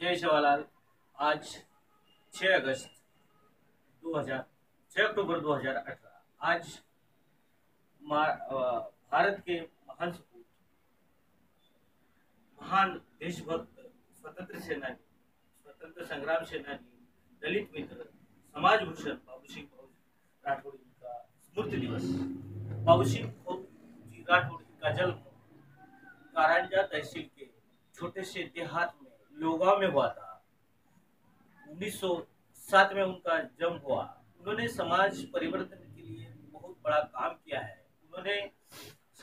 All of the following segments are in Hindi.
जय जवाहरलाल। आज 6 अगस्त 2000 6 अक्टूबर 2018। आज भारत के महान सपूत, महान देशभक्त, स्वतंत्र सेनानी, स्वतंत्र संग्राम सेनानी, दलित मित्र, समाज भूषण बाबू सिंह राठौड़ जी का स्मृति दिवस। बाबू सिंह जी राठौड़ जी का जन्म कारंजा तहसील के छोटे से देहात में लोगांव में हुआ था। 1907 में उनका जन्म हुआ। उन्होंने समाज परिवर्तन के लिए बहुत बड़ा काम किया है। उन्होंने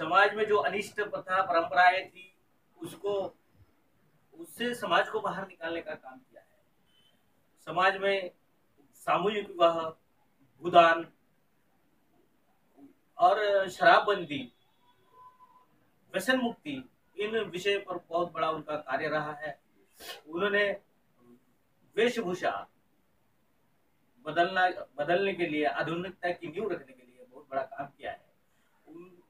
समाज में जो अनिष्ट प्रथा परंपराएं थी उसको उससे समाज को बाहर निकालने का काम किया है। समाज में सामूहिक विवाह, भूदान और शराबबंदी, व्यसन मुक्ति, इन विषय पर बहुत बड़ा उनका कार्य रहा है। उन्होंने वेशभूषा बदलने के लिए, आधुनिकता की नींव रखने के लिए बहुत बड़ा काम किया है।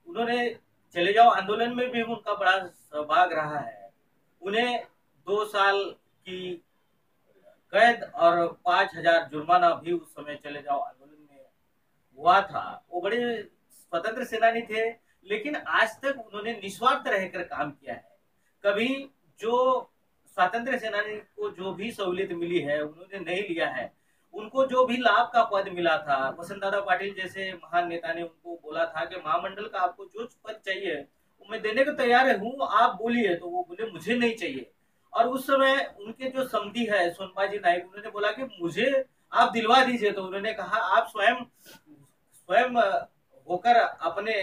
उन्होंने चले जाओ आंदोलन में भी उनका बड़ा सहभाग रहा है। उन्हें 2 साल की कैद और 5,000 जुर्माना भी उस समय चले जाओ आंदोलन में हुआ था। वो बड़े स्वतंत्र सेनानी थे, लेकिन आज तक उन्होंने निस्वार्थ रहकर काम किया है। कभी जो स्वतंत्र सेनानी को जो भी सहूलियत मिली है उन्होंने नहीं लिया है। उनको जो भी लाभ का पद मिला था, वसंत दादा पाटिल जैसे महान नेता ने उनको बोला था कि महामंडल का आपको जो पद चाहिए वो मैं देने को तैयार हूँ, आप बोलिए। तो वो बोले मुझे नहीं चाहिए। और उस समय उनके जो समधी है सोनबाजी नायक, उन्होंने बोला कि मुझे आप दिलवा दीजिए। तो उन्होंने कहा आप स्वयं स्वयं होकर अपने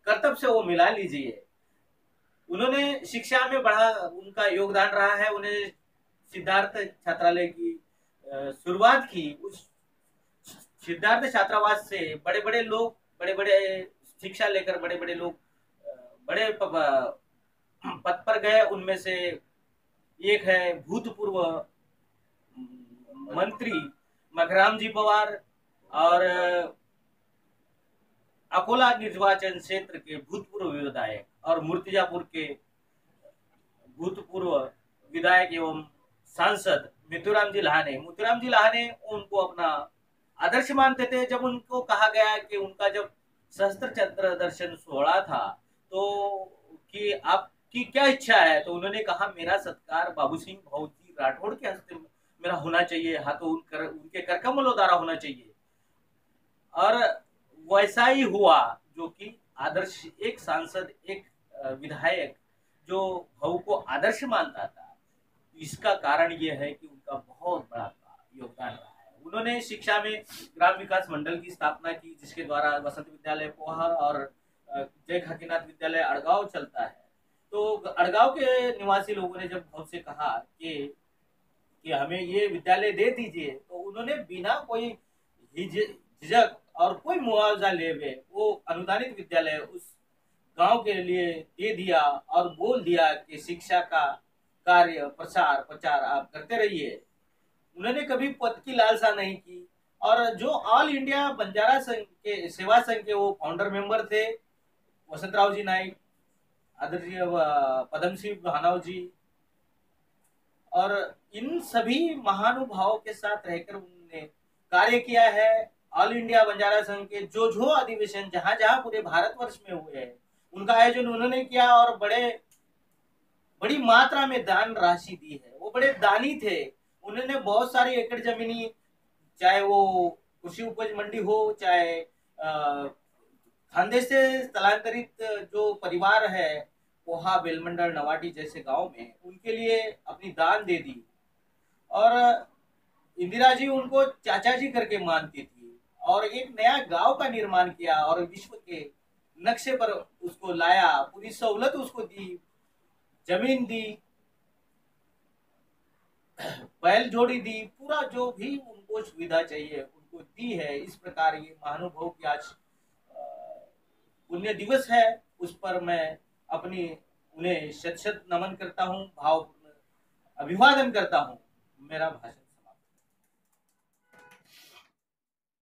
कर्तव्य से वो मिला लीजिए। उन्होंने शिक्षा में बड़ा उनका योगदान रहा है। उन्हें सिद्धार्थ छात्रालय की शुरुआत की। उस सिद्धार्थ छात्रावास से बड़े बड़े लोग, बड़े बड़े शिक्षा लेकर बड़े बड़े लोग बड़े पद पर गए। उनमें से एक है भूतपूर्व मंत्री मखराम जी पवार और अकोला निर्वाचन क्षेत्र के भूतपूर्व विधायक और मूर्तिजापुर के भूतपूर्व विधायक एवं सांसद मिथुराम जी लाहाने। मोतीराम जी लाहाने उनको अपना आदर्श मानते थे। जब उनको कहा गया कि उनका जब सहस्त्र चंद्र दर्शन 16 था तो कि आपकी क्या इच्छा है, तो उन्होंने कहा मेरा सत्कार बाबू सिंह जी राठौड़ के हस्ते मेरा होना चाहिए, हाथों उनके करकमलों द्वारा होना चाहिए। और वैसा ही हुआ जो कि आदर्श, एक सांसद, एक विधायक जो भाऊ को आदर्श मानता था। इसका कारण यह है कि उनका बहुत बड़ा योगदान रहा है। उन्होंने शिक्षा में ग्राम विकास मंडल की स्थापना की, जिसके द्वारा वसंत विद्यालय पोहा और जय खाकीनाथ विद्यालय अड़गांव चलता है। तो अड़गांव के निवासी लोगों ने जब भाऊ से कहा कि हमें ये विद्यालय दे दीजिए, तो उन्होंने बिना कोई झिझक और कोई मुआवजा ले हुए वो अनुदानित विद्यालय उस गांव के लिए दे दिया और बोल दिया कि शिक्षा का कार्य प्रचार प्रचार आप करते रहिए। उन्होंने कभी पद की लालसा नहीं की। और जो ऑल इंडिया बंजारा संघ के सेवा संघ के वो फाउंडर मेंबर थे वसंतराव जी नाइक, आदरणीय पदम सिंह भानव जी, और इन सभी महानुभावों के साथ रहकर उन्होंने कार्य किया है। ऑल इंडिया बंजारा संघ के जो अधिवेशन जहां जहां पूरे भारतवर्ष में हुए हैं उनका आयोजन उन्होंने किया और बड़ी मात्रा में दान राशि दी है। वो बड़े दानी थे। उन्होंने बहुत सारी एकड़ जमीनी, चाहे वो कृषि उपज मंडी हो, चाहे खानदेश से स्थलांतरित जो परिवार है पोहा, बेलमंडल, नवाटी जैसे गांव में, उनके लिए अपनी दान दे दी। और इंदिरा जी उनको चाचा जी करके मानती थी और एक नया गांव का निर्माण किया और विश्व के नक्शे पर उसको लाया, पूरी सहूलत उसको दी, जमीन दी, बैल जोड़ी दी, पूरा जो भी उनको सुविधा चाहिए उनको दी है। इस प्रकार ये महानुभाव की आज पुण्य दिवस है। उस पर मैं अपनी उन्हें शत शत नमन करता हूँ, भाव अभिवादन करता हूँ। मेरा भाषण